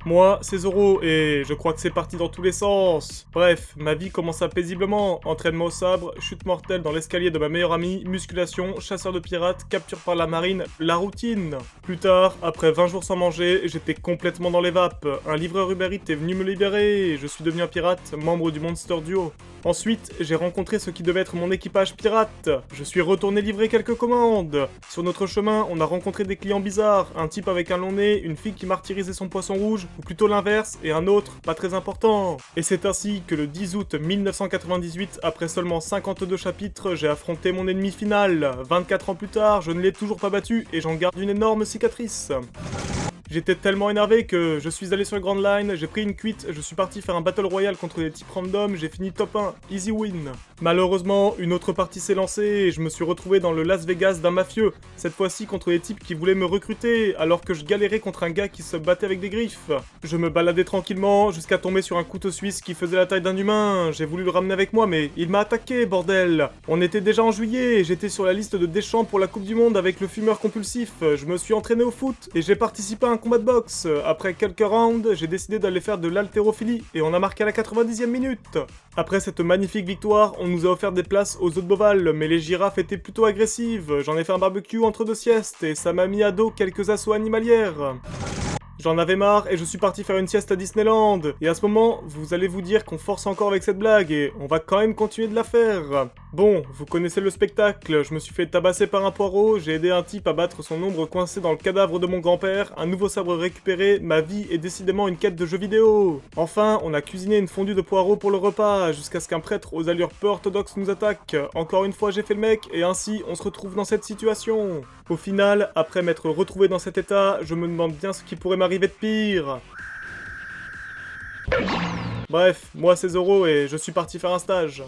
Moi, c'est Zoro, et je crois que c'est parti dans tous les sens. Bref, ma vie commença paisiblement. Entraînement au sabre, chute mortelle dans l'escalier de ma meilleure amie, musculation, chasseur de pirates, capture par la marine, la routine. Plus tard, après 20 jours sans manger, j'étais complètement dans les vapes. Un livreur Uber Eats est venu me libérer, et je suis devenu un pirate, membre du Monster Duo. Ensuite, j'ai rencontré ce qui devait être mon équipage pirate. Je suis retourné livrer quelques commandes. Sur notre chemin, on a rencontré des clients bizarres, un type avec un long nez, une fille qui martyrisait son poisson rouge, ou plutôt l'inverse, et un autre, pas très important. Et c'est ainsi que le 10 août 1998, après seulement 52 chapitres, j'ai affronté mon ennemi final. 24 ans plus tard, je ne l'ai toujours pas battu, et j'en garde une énorme cicatrice. J'étais tellement énervé que je suis allé sur Grand Line, j'ai pris une cuite, je suis parti faire un battle royale contre des types random, j'ai fini top 1, easy win. Malheureusement, une autre partie s'est lancée et je me suis retrouvé dans le Las Vegas d'un mafieux, cette fois-ci contre des types qui voulaient me recruter, alors que je galérais contre un gars qui se battait avec des griffes. Je me baladais tranquillement jusqu'à tomber sur un couteau suisse qui faisait la taille d'un humain, j'ai voulu le ramener avec moi mais il m'a attaqué, bordel. On était déjà en juillet, j'étais sur la liste de Deschamps pour la Coupe du Monde avec le fumeur compulsif, je me suis entraîné au foot et j'ai participé à un combat de boxe. Après quelques rounds, j'ai décidé d'aller faire de l'haltérophilie et on a marqué à la 90e minute. Après cette magnifique victoire, on nous a offert des places aux eaux de Beauval, mais les girafes étaient plutôt agressives. J'en ai fait un barbecue entre deux siestes et ça m'a mis à dos quelques assauts animalières. J'en avais marre et je suis parti faire une sieste à Disneyland. Et à ce moment, vous allez vous dire qu'on force encore avec cette blague et on va quand même continuer de la faire. Bon, vous connaissez le spectacle, je me suis fait tabasser par un poireau, j'ai aidé un type à battre son ombre coincé dans le cadavre de mon grand-père, un nouveau sabre récupéré, ma vie est décidément une quête de jeux vidéo. Enfin, on a cuisiné une fondue de poireaux pour le repas, jusqu'à ce qu'un prêtre aux allures peu orthodoxes nous attaque. Encore une fois, j'ai fait le mec, et ainsi, on se retrouve dans cette situation. Au final, après m'être retrouvé dans cet état, je me demande bien ce qui pourrait m'arriver de pire. Bref, moi c'est Zoro et je suis parti faire un stage.